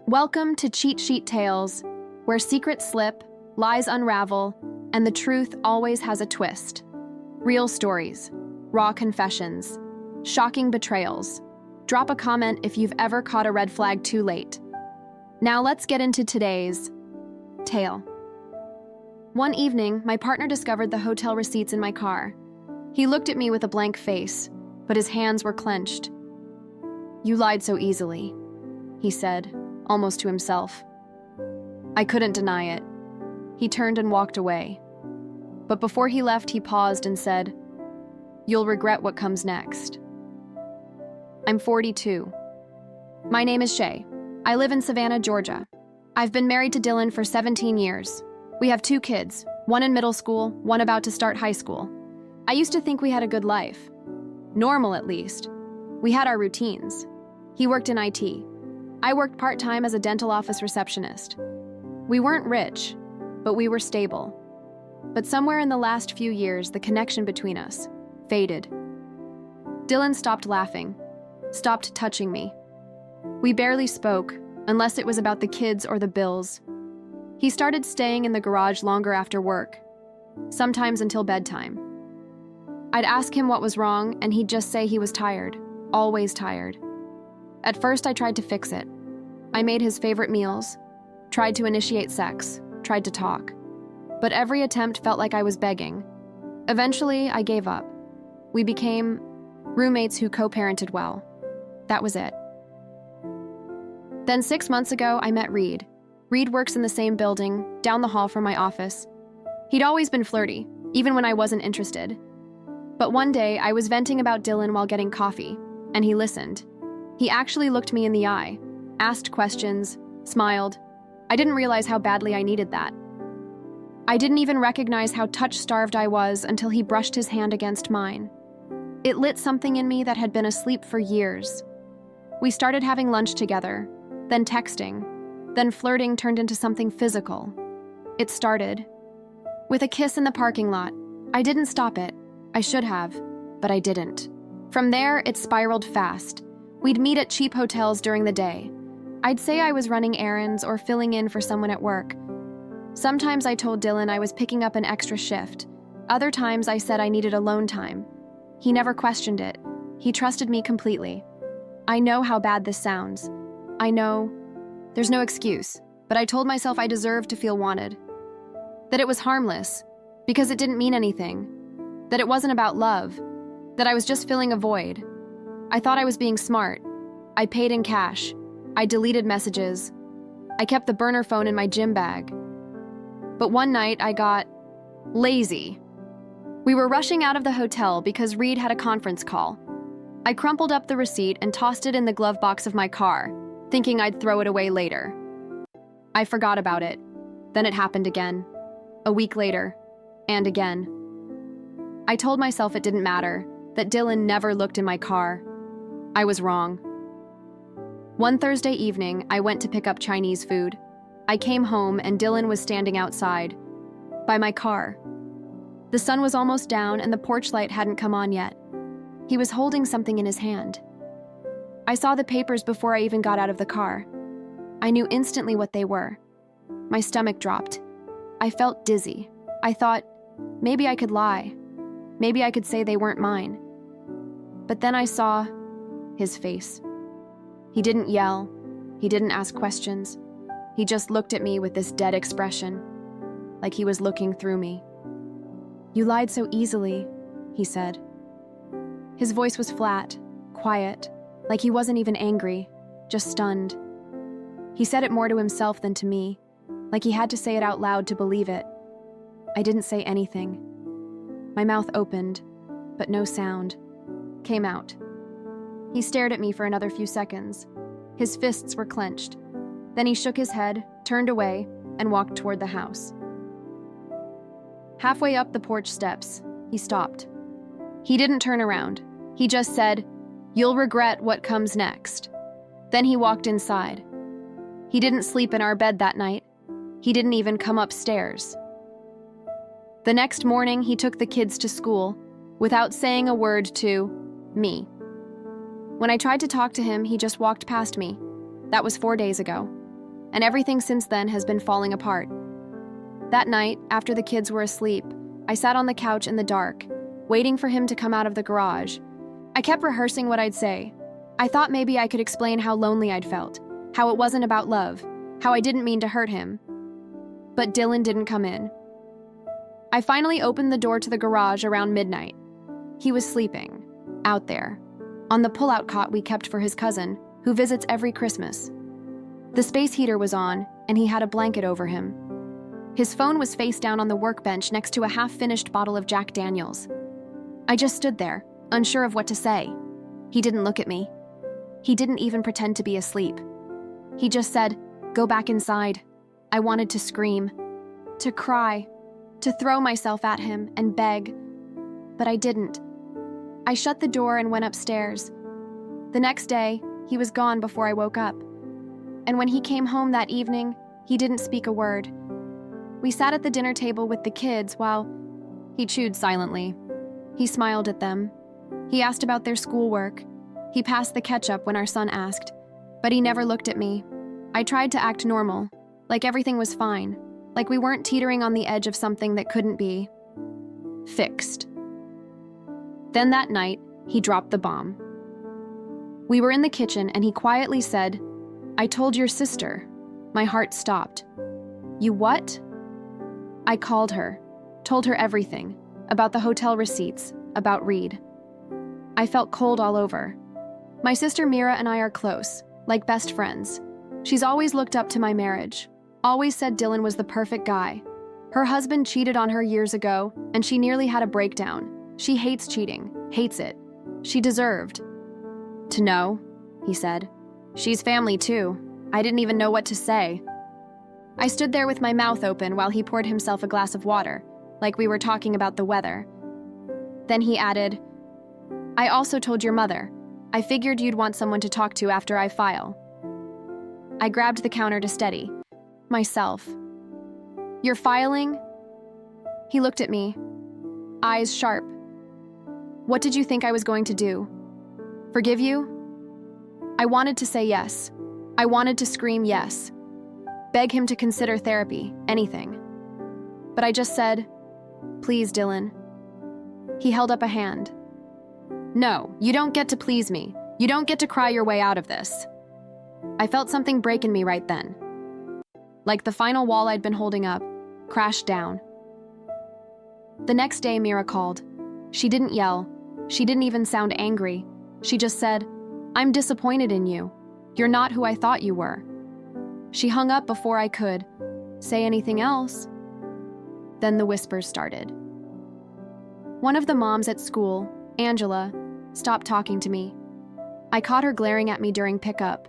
Welcome to Cheat Sheet Tales, where secrets slip, lies unravel, and the truth always has a twist. Real stories, raw confessions, shocking betrayals. Drop a comment if you've ever caught a red flag too late. Now let's get into today's tale. One evening, my partner discovered the hotel receipts in my car. He looked at me with a blank face, but his hands were clenched. "You lied so easily," he said, almost to himself. I couldn't deny it. He turned and walked away. But before he left, he paused and said, "You'll regret what comes next." I'm 42. My name is Shay. I live in Savannah, Georgia. I've been married to Dylan for 17 years. We have 2 kids, one in middle school, one about to start high school. I used to think we had a good life. Normal, at least. We had our routines. He worked in IT. I worked part-time as a dental office receptionist. We weren't rich, but we were stable. But somewhere in the last few years, the connection between us faded. Dylan stopped laughing, stopped touching me. We barely spoke, unless it was about the kids or the bills. He started staying in the garage longer after work, sometimes until bedtime. I'd ask him what was wrong, and he'd just say he was tired, always tired. At first, I tried to fix it. I made his favorite meals, tried to initiate sex, tried to talk. But every attempt felt like I was begging. Eventually, I gave up. We became roommates who co-parented well. That was it. Then 6 months ago, I met Reed. Reed works in the same building, down the hall from my office. He'd always been flirty, even when I wasn't interested. But one day, I was venting about Dylan while getting coffee, and he listened. He actually looked me in the eye, asked questions, smiled. I didn't realize how badly I needed that. I didn't even recognize how touch-starved I was until he brushed his hand against mine. It lit something in me that had been asleep for years. We started having lunch together, then texting, then flirting turned into something physical. It started with a kiss in the parking lot. I didn't stop it. I should have, but I didn't. From there, it spiraled fast. We'd meet at cheap hotels during the day. I'd say I was running errands or filling in for someone at work. Sometimes I told Dylan I was picking up an extra shift. Other times I said I needed alone time. He never questioned it. He trusted me completely. I know how bad this sounds. I know there's no excuse, but I told myself I deserved to feel wanted. That it was harmless, because it didn't mean anything. That it wasn't about love. That I was just filling a void. I thought I was being smart. I paid in cash. I deleted messages. I kept the burner phone in my gym bag. But one night I got lazy. We were rushing out of the hotel because Reed had a conference call. I crumpled up the receipt and tossed it in the glove box of my car, thinking I'd throw it away later. I forgot about it. Then it happened again. A week later. And again. I told myself it didn't matter, that Dylan never looked in my car. I was wrong. One Thursday evening, I went to pick up Chinese food. I came home and Dylan was standing outside, by my car. The sun was almost down and the porch light hadn't come on yet. He was holding something in his hand. I saw the papers before I even got out of the car. I knew instantly what they were. My stomach dropped. I felt dizzy. I thought, maybe I could lie. Maybe I could say they weren't mine. But then I saw his face. He didn't yell. He didn't ask questions. He just looked at me with this dead expression, like he was looking through me. "You lied so easily," he said. His voice was flat, quiet, like he wasn't even angry, just stunned. He said it more to himself than to me, like he had to say it out loud to believe it. I didn't say anything. My mouth opened, but no sound came out. He stared at me for another few seconds. His fists were clenched. Then he shook his head, turned away, and walked toward the house. Halfway up the porch steps, he stopped. He didn't turn around. He just said, "You'll regret what comes next." Then he walked inside. He didn't sleep in our bed that night. He didn't even come upstairs. The next morning, he took the kids to school without saying a word to me. When I tried to talk to him, he just walked past me. That was 4 days ago. and everything since then has been falling apart. That night, after the kids were asleep, I sat on the couch in the dark, waiting for him to come out of the garage. I kept rehearsing what I'd say. I thought maybe I could explain how lonely I'd felt, how it wasn't about love, how I didn't mean to hurt him. But Dylan didn't come in. I finally opened the door to the garage around midnight. He was sleeping, out there, on the pull-out cot we kept for his cousin, who visits every Christmas. The space heater was on, and he had a blanket over him. His phone was face down on the workbench next to a half-finished bottle of Jack Daniels. I just stood there, unsure of what to say. He didn't look at me. He didn't even pretend to be asleep. He just said, "Go back inside." I wanted to scream, to cry, to throw myself at him and beg, but I didn't. I shut the door and went upstairs. The next day, he was gone before I woke up. And when he came home that evening, he didn't speak a word. We sat at the dinner table with the kids while he chewed silently. He smiled at them. He asked about their schoolwork. He passed the ketchup when our son asked, but he never looked at me. I tried to act normal, like everything was fine, like we weren't teetering on the edge of something that couldn't be fixed. Then that night, he dropped the bomb. We were in the kitchen and he quietly said, "I told your sister." My heart stopped. "You what?" I called her, told her everything, about the hotel receipts, about Reed. I felt cold all over. My sister Mira and I are close, like best friends. She's always looked up to my marriage, always said Dylan was the perfect guy. Her husband cheated on her years ago, and she nearly had a breakdown. She hates cheating, hates it. She deserved to know, he said. She's family too. I didn't even know what to say. I stood there with my mouth open while he poured himself a glass of water, like we were talking about the weather. Then he added, "I also told your mother. I figured you'd want someone to talk to after I file." I grabbed the counter to steady myself. "You're filing?" He looked at me, eyes sharp. "What did you think I was going to do? Forgive you?" I wanted to say yes. I wanted to scream yes. Beg him to consider therapy, anything. But I just said, "Please, Dylan." He held up a hand. "No, you don't get to please me. You don't get to cry your way out of this." I felt something break in me right then. Like the final wall I'd been holding up, crashed down. The next day, Mira called. She didn't yell. She didn't even sound angry. She just said, "I'm disappointed in you. You're not who I thought you were." She hung up before I could say anything else. Then the whispers started. One of the moms at school, Angela, stopped talking to me. I caught her glaring at me during pickup.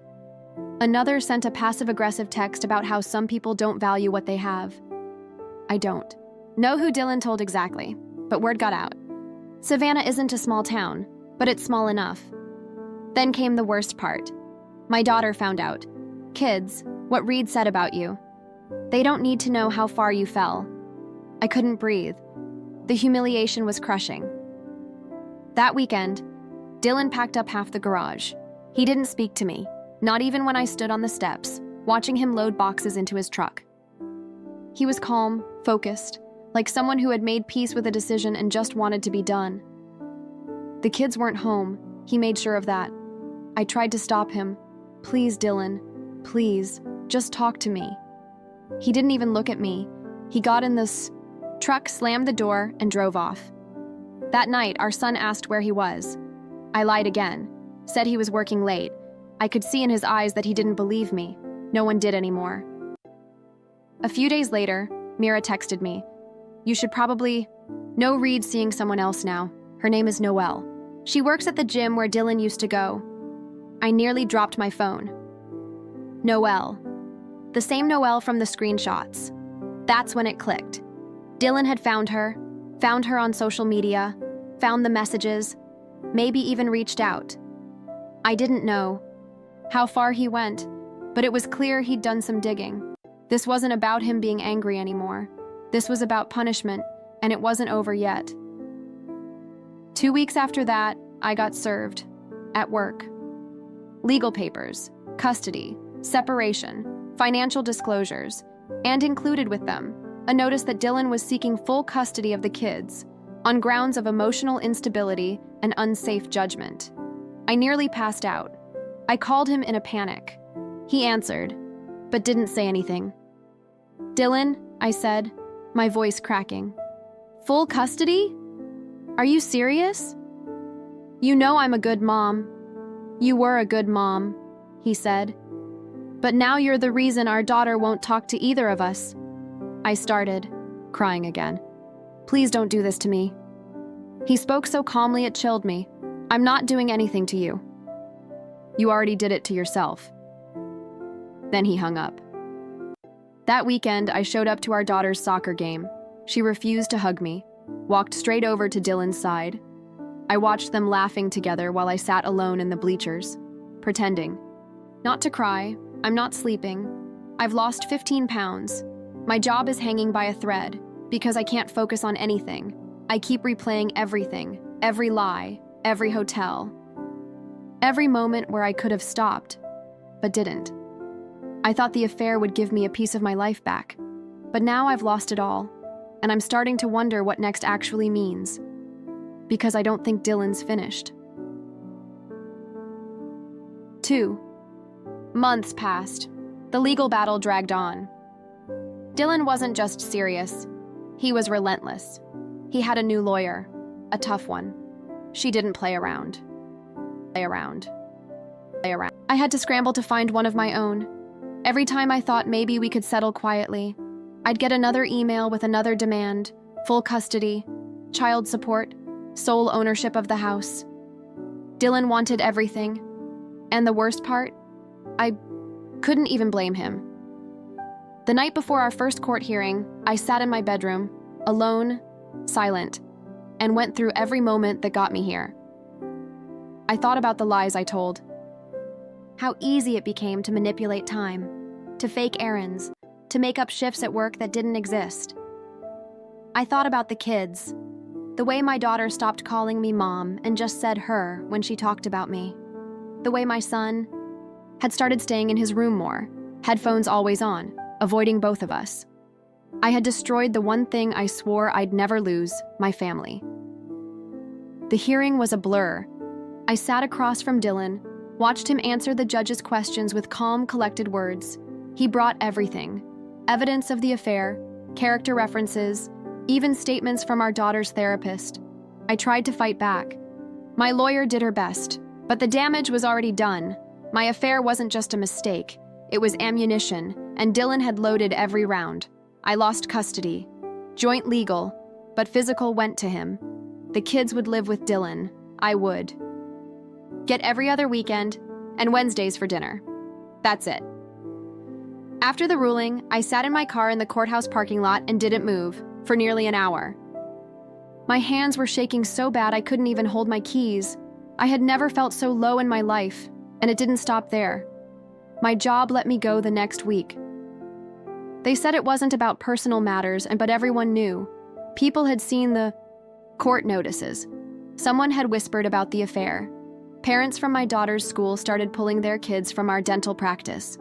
Another sent a passive-aggressive text about how some people don't value what they have. I don't know who Dylan told exactly, but word got out. Savannah isn't a small town, but it's small enough. Then came the worst part. My daughter found out. "Kids, what Reed said about you. They don't need to know how far you fell." I couldn't breathe. The humiliation was crushing. That weekend, Dylan packed up half the garage. He didn't speak to me, not even when I stood on the steps, watching him load boxes into his truck. He was calm, focused, like someone who had made peace with a decision and just wanted to be done. The kids weren't home. He made sure of that. I tried to stop him. "Please, Dylan, please, just talk to me." He didn't even look at me. He got in this truck, slammed the door, and drove off. That night, our son asked where he was. I lied again, said he was working late. I could see in his eyes that he didn't believe me. No one did anymore. A few days later, Mira texted me. "You should probably know Reed seeing someone else now. Her name is Noelle. She works at the gym where Dylan used to go." I nearly dropped my phone. Noelle. The same Noelle from the screenshots. That's when it clicked. Dylan had found her on social media, found the messages, maybe even reached out. I didn't know how far he went, but it was clear he'd done some digging. This wasn't about him being angry anymore. This was about punishment, and it wasn't over yet. 2 weeks after that, I got served. At work. Legal papers, custody, separation, financial disclosures, and included with them a notice that Dylan was seeking full custody of the kids on grounds of emotional instability and unsafe judgment. I nearly passed out. I called him in a panic. He answered, but didn't say anything. "Dylan," I said, my voice cracking. "Full custody? Are you serious?" "You know I'm a good mom." "You were a good mom," he said. "But now you're the reason our daughter won't talk to either of us." I started, crying again. "Please don't do this to me." He spoke so calmly it chilled me. "I'm not doing anything to you." "You already did it to yourself." Then he hung up. That weekend, I showed up to our daughter's soccer game. She refused to hug me, walked straight over to Dylan's side. I watched them laughing together while I sat alone in the bleachers, pretending. Not to cry, I'm not sleeping. I've lost 15 pounds. My job is hanging by a thread because I can't focus on anything. I keep replaying everything, every lie, every hotel, every moment where I could have stopped, but didn't. I thought the affair would give me a piece of my life back, but now I've lost it all, and I'm starting to wonder what next actually means, because I don't think Dylan's finished. 2 months passed. The legal battle dragged on. Dylan wasn't just serious. He was relentless. He had a new lawyer, a tough one. She didn't play around. I had to scramble to find one of my own. Every time I thought maybe we could settle quietly, I'd get another email with another demand: full custody, child support, sole ownership of the house. Dylan wanted everything. And the worst part? I couldn't even blame him. The night before our first court hearing, I sat in my bedroom, alone, silent, and went through every moment that got me here. I thought about the lies I told. How easy it became to manipulate time, to fake errands, to make up shifts at work that didn't exist. I thought about the kids, the way my daughter stopped calling me mom and just said her when she talked about me. The way my son had started staying in his room more, headphones always on, avoiding both of us. I had destroyed the one thing I swore I'd never lose, my family. The hearing was a blur. I sat across from Dylan, watched him answer the judge's questions with calm, collected words. He brought everything: evidence of the affair, character references, even statements from our daughter's therapist. I tried to fight back. My lawyer did her best, but the damage was already done. My affair wasn't just a mistake. It was ammunition, and Dylan had loaded every round. I lost custody. Joint legal, but physical went to him. The kids would live with Dylan. I would. Get every other weekend, and Wednesdays for dinner. That's it. After the ruling, I sat in my car in the courthouse parking lot and didn't move for nearly an hour. My hands were shaking so bad I couldn't even hold my keys. I had never felt so low in my life, and it didn't stop there. My job let me go the next week. They said it wasn't about personal matters, but everyone knew. People had seen the court notices. Someone had whispered about the affair. Parents from my daughter's school started pulling their kids from our dental practice.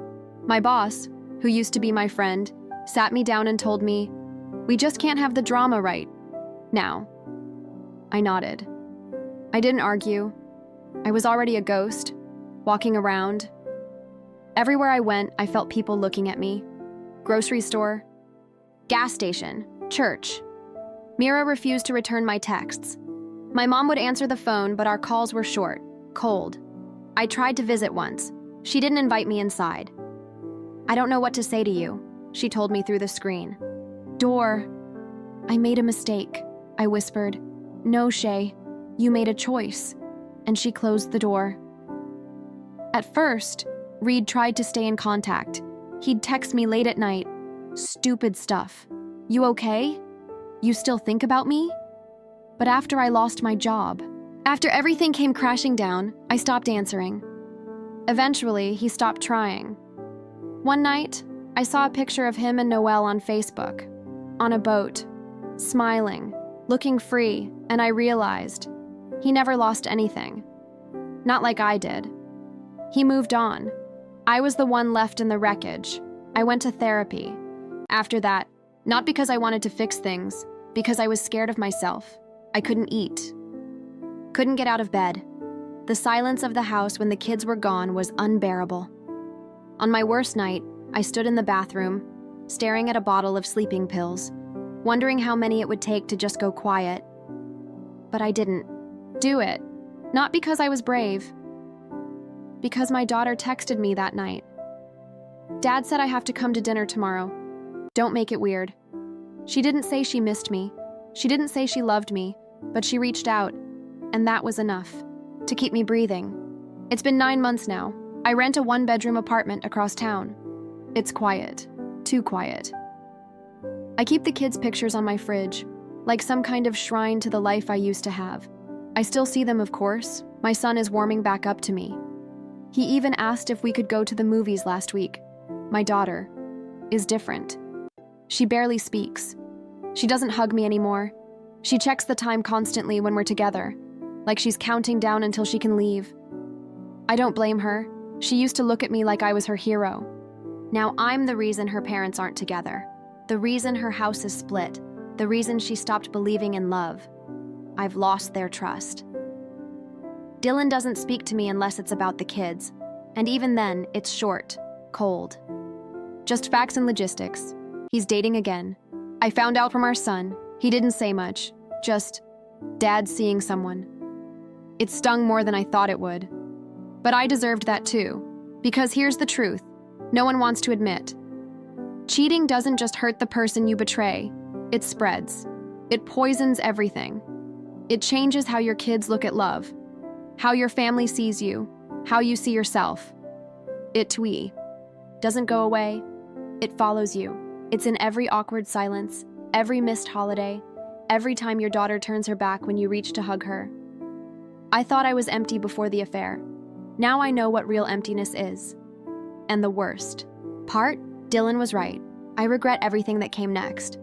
My boss, who used to be my friend, sat me down and told me, "We just can't have the drama right now." I nodded. I didn't argue. I was already a ghost, walking around. Everywhere I went, I felt people looking at me. Grocery store, gas station, church. Mira refused to return my texts. My mom would answer the phone, but our calls were short, cold. I tried to visit once. She didn't invite me inside. "I don't know what to say to you," she told me through the screen. "Door." "I made a mistake," I whispered. "No, Shay, you made a choice." And she closed the door. At first, Reed tried to stay in contact. He'd text me late at night. Stupid stuff. "You okay? You still think about me?" But after I lost my job, after everything came crashing down, I stopped answering. Eventually, he stopped trying. One night, I saw a picture of him and Noelle on Facebook, on a boat, smiling, looking free, and I realized he never lost anything. Not like I did. He moved on. I was the one left in the wreckage, I went to therapy. After that, not because I wanted to fix things, because I was scared of myself. I couldn't eat. Couldn't get out of bed. The silence of the house when the kids were gone was unbearable. On my worst night, I stood in the bathroom, staring at a bottle of sleeping pills, wondering how many it would take to just go quiet. But I didn't do it. Not because I was brave. Because my daughter texted me that night. Dad said I have to come to dinner tomorrow. Don't make it weird. She didn't say she missed me. She didn't say she loved me, but she reached out, and that was enough to keep me breathing. It's been 9 months now. I rent a 1-bedroom apartment across town. It's quiet. Too quiet. I keep the kids' pictures on my fridge, like some kind of shrine to the life I used to have. I still see them, of course. My son is warming back up to me. He even asked if we could go to the movies last week. My daughter is different. She barely speaks. She doesn't hug me anymore. She checks the time constantly when we're together, like she's counting down until she can leave. I don't blame her. She used to look at me like I was her hero. Now I'm the reason her parents aren't together, the reason her house is split, the reason she stopped believing in love. I've lost their trust. Dylan doesn't speak to me unless it's about the kids, and even then, it's short, cold. Just facts and logistics. He's dating again. I found out from our son. He didn't say much, just, Dad's seeing someone. It stung more than I thought it would. But I deserved that too, because here's the truth no one wants to admit. Cheating doesn't just hurt the person you betray, it spreads. It poisons everything. It changes how your kids look at love, how your family sees you, how you see yourself. It doesn't go away. It follows you. It's in every awkward silence, every missed holiday, every time your daughter turns her back when you reach to hug her. I thought I was empty before the affair. Now I know what real emptiness is. And the worst part, Dylan was right. I regret everything that came next.